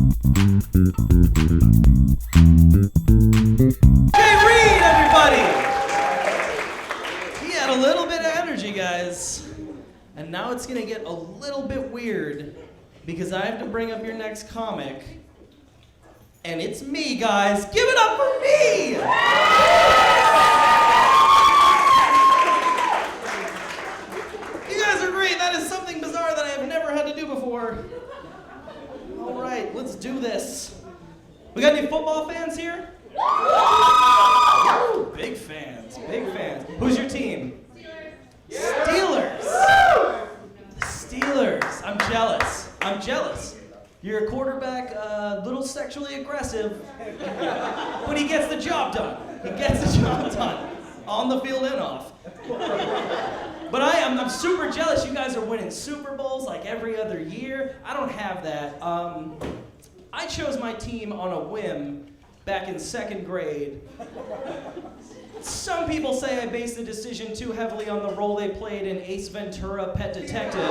Reed, everybody! He had a little bit of energy, guys. And now it's gonna get a little bit weird because I have to bring up your next comic. And it's me, guys. Give it up for me! You guys are great. That is something bizarre that I have never had to do before. All right, let's do this. We got any football fans here? Woo! Big fans, big fans. Who's your team? Steelers. The Steelers. I'm jealous. I'm jealous. Your quarterback, a little sexually aggressive, but he gets the job done. He gets the job done, on the field and off. But I'm super jealous. You guys are winning Super Bowls like every other year. I don't have that. I chose my team on a whim back in second grade. Some people say I based the decision too heavily on the role they played in Ace Ventura, Pet Detective.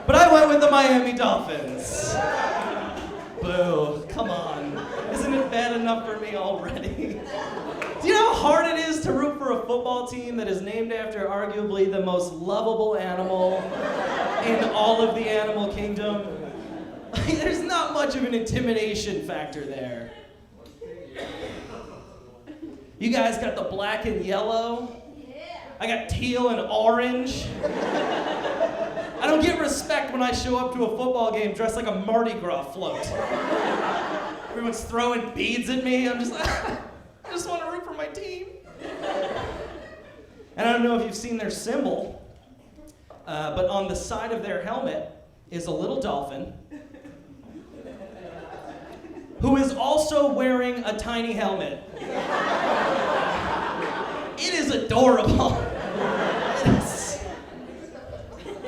But I went with the Miami Dolphins. Boo, come on. Isn't it bad enough for me already? Do you know how hard it is to root for a football team that is named after arguably the most lovable animal in all of the animal kingdom? There's not much of an intimidation factor there. You guys got the black and yellow. I got teal and orange. I don't get respect when I show up to a football game dressed like a Mardi Gras float. Everyone's throwing beads at me. I'm just like, I just want to root for my team. And I don't know if you've seen their symbol, but on the side of their helmet is a little dolphin who is also wearing a tiny helmet. It is adorable. It's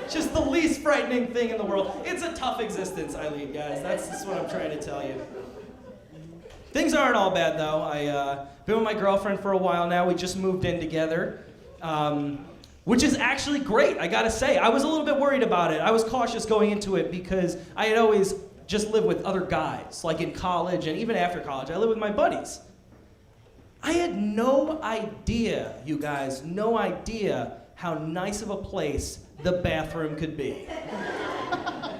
just the least frightening thing in the world. It's a tough existence I lead, guys. That's just what I'm trying to tell you. Things aren't all bad, though. I've been with my girlfriend for a while now. We just moved in together, which is actually great, I gotta say. I was a little bit worried about it. I was cautious going into it because I had always just lived with other guys, like in college and even after college. I lived with my buddies. I had no idea, you guys, no idea how nice of a place the bathroom could be.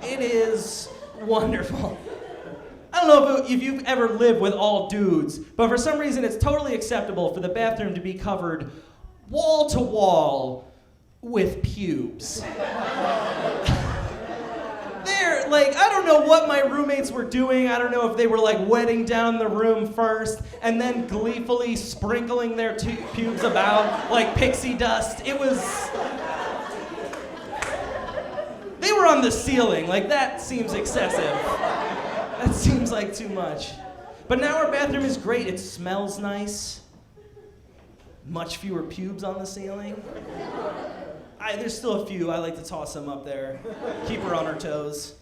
It is wonderful. I don't know if you've ever lived with all dudes, but for some reason it's totally acceptable for the bathroom to be covered wall to wall with pubes. I don't know what my roommates were doing. I don't know if they were wetting down the room first and then gleefully sprinkling their pubes about like pixie dust. They were on the ceiling. That seems excessive. That seems like too much. But now our bathroom is great. It smells nice. Much fewer pubes on the ceiling. There's still a few. I like to toss them up there. Keep her on her toes.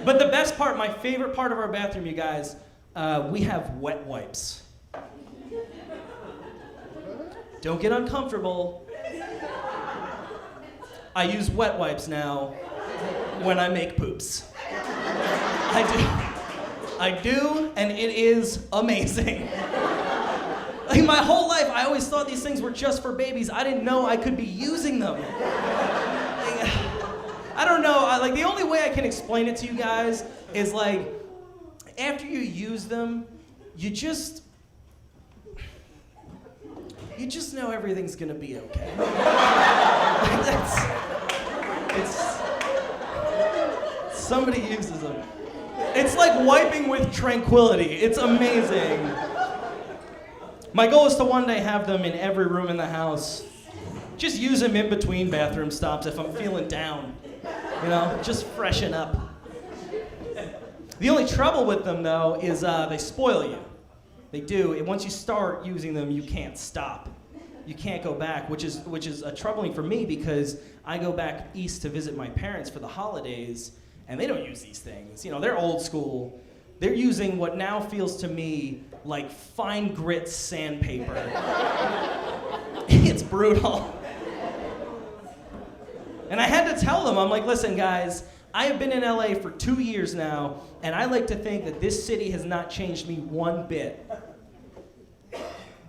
But the best part, my favorite part of our bathroom, you guys, we have wet wipes. Don't get uncomfortable. I use wet wipes now when I make poops. I do, and it is amazing. My whole life, I always thought these things were just for babies. I didn't know I could be using them. I don't know, the only way I can explain it to you guys is after you use them, you just know everything's gonna be okay. Somebody uses them. It's like wiping with tranquility. It's amazing. My goal is to one day have them in every room in the house. Just use them in between bathroom stops if I'm feeling down. Just freshen up. The only trouble with them, though, is they spoil you. They do. Once you start using them, you can't stop. You can't go back, which is troubling for me because I go back east to visit my parents for the holidays, and they don't use these things. They're old school. They're using what now feels to me like fine grit sandpaper. It's brutal. And I had to tell them, I'm like, listen, guys, I have been in LA for 2 years now, and I like to think that this city has not changed me one bit.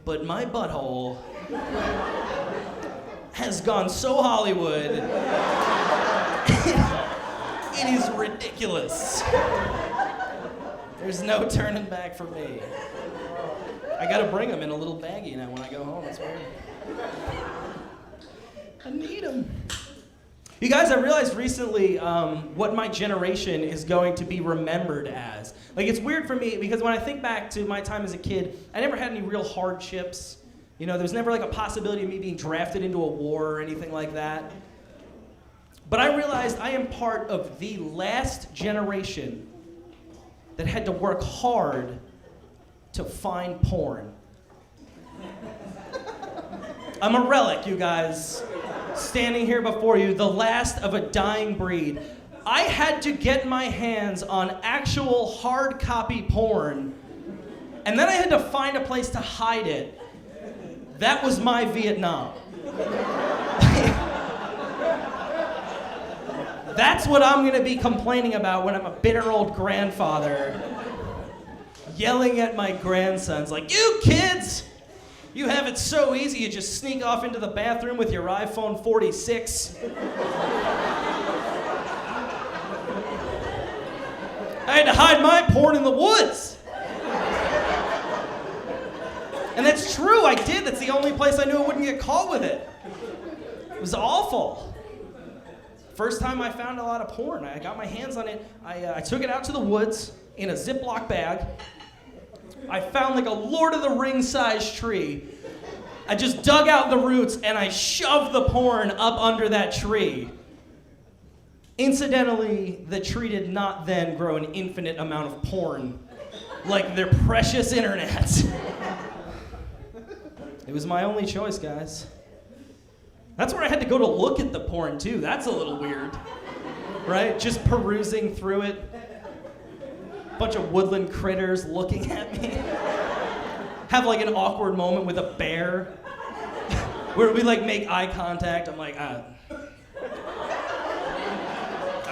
But my butthole has gone so Hollywood, it is ridiculous. There's no turning back for me. I gotta bring them in a little baggie now when I go home, it's weird. I need them. You guys, I realized recently what my generation is going to be remembered as. Like, it's weird for me because when I think back to my time as a kid, I never had any real hardships. You know, there was never like a possibility of me being drafted into a war or anything like that. But I realized I am part of the last generation that had to work hard to find porn. I'm a relic, you guys. Standing here before you, the last of a dying breed. I had to get my hands on actual hard copy porn, and then I had to find a place to hide it. That was my Vietnam. That's what I'm gonna be complaining about when I'm a bitter old grandfather, yelling at my grandsons like, you kids! You have it so easy, you just sneak off into the bathroom with your iPhone 46. I had to hide my porn in the woods. And that's true, I did. That's the only place I knew I wouldn't get caught with it. It was awful. First time I found a lot of porn, I got my hands on it. I took it out to the woods in a Ziploc bag. I found like a Lord of the Rings sized tree. I just dug out the roots and I shoved the porn up under that tree. Incidentally, the tree did not then grow an infinite amount of porn like their precious internet. It was my only choice, guys. That's where I had to go to look at the porn too. That's a little weird, right? Just perusing through it. Bunch of woodland critters looking at me. Have like an awkward moment with a bear where we like make eye contact. I'm like, I'm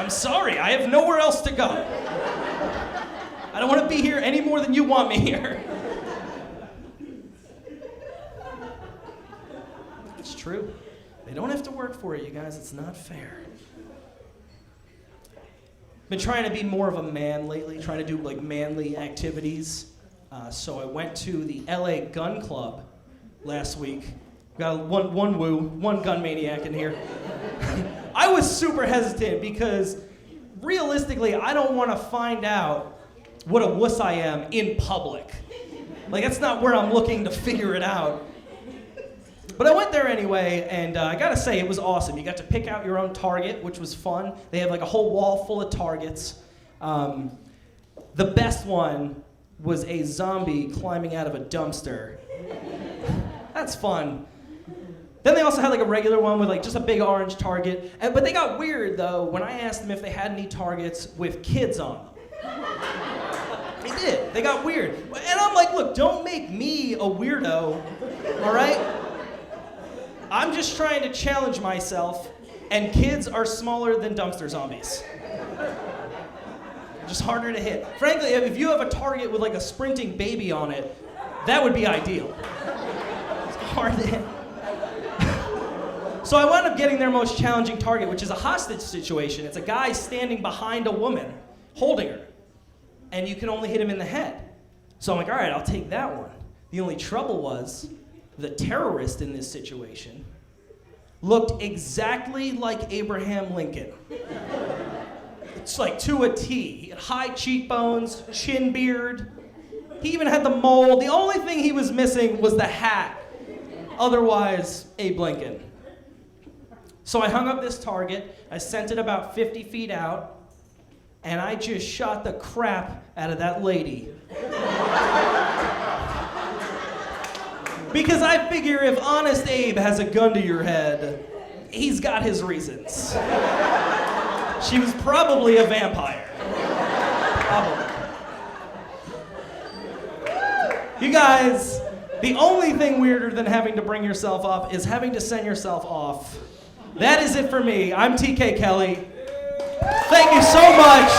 sorry, I have nowhere else to go. I don't want to be here any more than you want me here. It's true. They don't have to work for it, you guys. It's not fair. Been trying to be more of a man lately, trying to do like manly activities. So I went to the LA Gun Club last week. Got one gun maniac in here. I was super hesitant because realistically, I don't want to find out what a wuss I am in public. Like, that's not where I'm looking to figure it out. But I went there anyway, and I gotta say, it was awesome. You got to pick out your own target, which was fun. They have like a whole wall full of targets. The best one was a zombie climbing out of a dumpster. That's fun. Then they also had like a regular one with like just a big orange target. But they got weird though when I asked them if they had any targets with kids on them. They did. They got weird. And I'm like, look, don't make me a weirdo, all right? I'm just trying to challenge myself, and kids are smaller than dumpster zombies. Just harder to hit. Frankly, if you have a target with like a sprinting baby on it, that would be ideal. It's hard to hit. So I wound up getting their most challenging target, which is a hostage situation. It's a guy standing behind a woman, holding her, and you can only hit him in the head. So I'm like, all right, I'll take that one. The only trouble was, the terrorist in this situation looked exactly like Abraham Lincoln. It's like to a T. He had high cheekbones, chin beard. He even had the mole. The only thing he was missing was the hat. Otherwise, Abe Lincoln. So I hung up this target. I sent it about 50 feet out, and I just shot the crap out of that lady. Because I figure if Honest Abe has a gun to your head, he's got his reasons. She was probably a vampire. Probably. You guys, the only thing weirder than having to bring yourself up is having to send yourself off That is it for me. I'm TK Kelly. Thank you so much.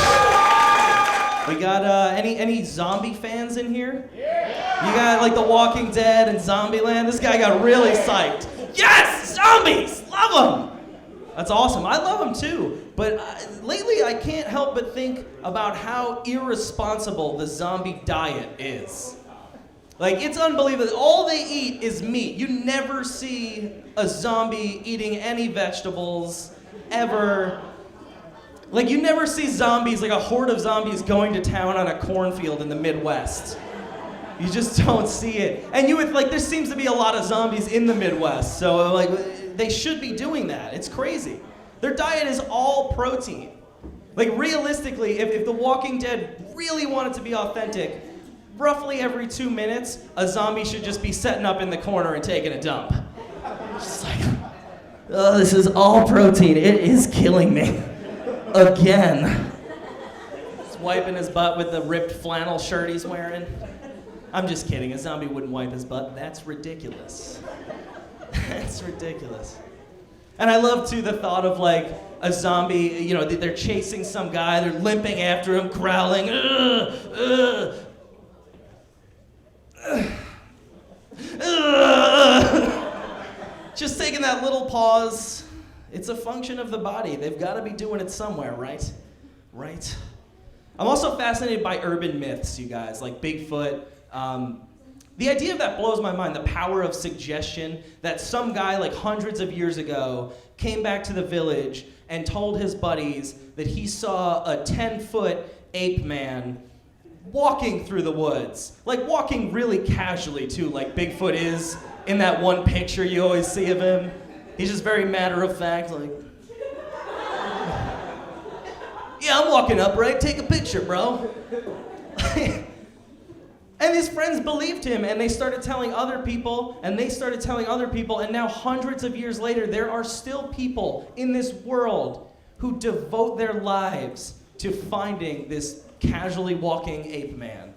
We got any zombie fans in here? You got like The Walking Dead and Zombieland? This guy got really psyched. Yes, zombies, love them. That's awesome. I love them too. But lately I can't help but think about how irresponsible the zombie diet is. Like, it's unbelievable. All they eat is meat. You never see a zombie eating any vegetables, ever. Like, you never see zombies, like a horde of zombies going to town on a cornfield in the Midwest. You just don't see it. And you would, like, there seems to be a lot of zombies in the Midwest, so, like, they should be doing that. It's crazy. Their diet is all protein. Like, realistically, if The Walking Dead really wanted to be authentic, roughly every 2 minutes, a zombie should just be setting up in the corner and taking a dump. Just like, oh, this is all protein. It is killing me. Again. He's wiping his butt with the ripped flannel shirt he's wearing. I'm just kidding. A zombie wouldn't wipe his butt. That's ridiculous. That's ridiculous. And I love, too, the thought of, like, a zombie, you know, they're chasing some guy, they're limping after him, growling, just taking that little pause. It's a function of the body. They've got to be doing it somewhere, right? Right? I'm also fascinated by urban myths, you guys, like Bigfoot. The idea of that blows my mind, the power of suggestion, that some guy like hundreds of years ago came back to the village and told his buddies that he saw a 10-foot ape man walking through the woods. Like walking really casually too, like Bigfoot is in that one picture you always see of him. He's just very matter of fact, like, yeah, I'm walking up, right? Take a picture, bro. And his friends believed him, and they started telling other people, and they started telling other people, and now hundreds of years later, there are still people in this world who devote their lives to finding this casually walking ape man.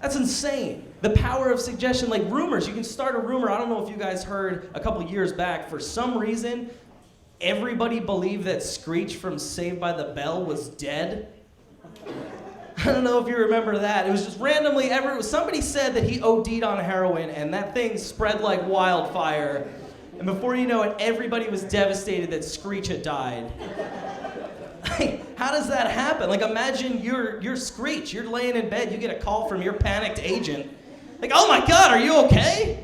That's insane. The power of suggestion, like rumors. You can start a rumor. I don't know if you guys heard a couple years back, for some reason, everybody believed that Screech from Saved by the Bell was dead. I don't know if you remember that. It was just randomly, somebody said that he OD'd on heroin, and that thing spread like wildfire. And before you know it, everybody was devastated that Screech had died. How does that happen? Like, imagine you're Screech. You're laying in bed. You get a call from your panicked agent. Like, oh my God, are you okay?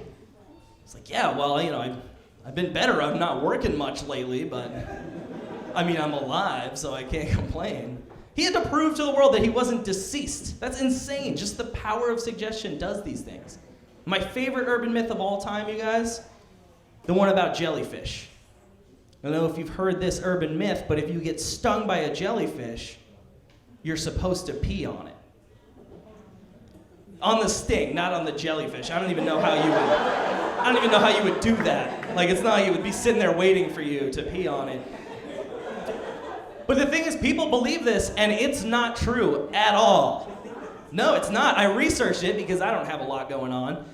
It's like, yeah, well, you know, I've been better. I'm not working much lately, but I mean, I'm alive, so I can't complain. He had to prove to the world that he wasn't deceased. That's insane. Just the power of suggestion does these things. My favorite urban myth of all time, you guys, the one about jellyfish. I don't know if you've heard this urban myth, but if you get stung by a jellyfish, you're supposed to pee on it. On the sting, not on the jellyfish. I don't even know how you would do that. Like, it's not, you would be sitting there waiting for you to pee on it. But the thing is, people believe this, and it's not true at all. No, it's not. I researched it because I don't have a lot going on.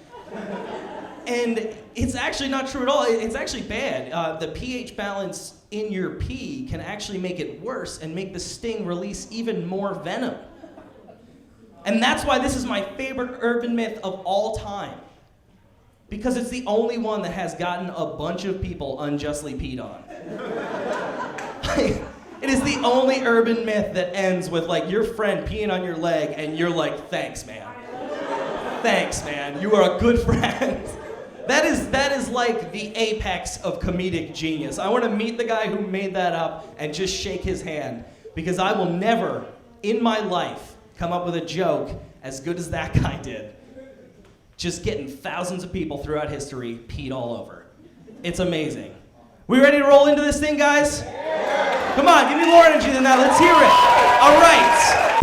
And it's actually not true at all. It's actually bad. The pH balance in your pee can actually make it worse and make the sting release even more venom. And that's why this is my favorite urban myth of all time. Because it's the only one that has gotten a bunch of people unjustly peed on. It is the only urban myth that ends with, like, your friend peeing on your leg and you're like, thanks, man. Thanks, man. You are a good friend. That is like the apex of comedic genius. I want to meet the guy who made that up and just shake his hand, because I will never in my life come up with a joke as good as that guy did. Just getting thousands of people throughout history peed all over. It's amazing. We ready to roll into this thing, guys? Come on, give me more energy than that. Let's hear it. All right.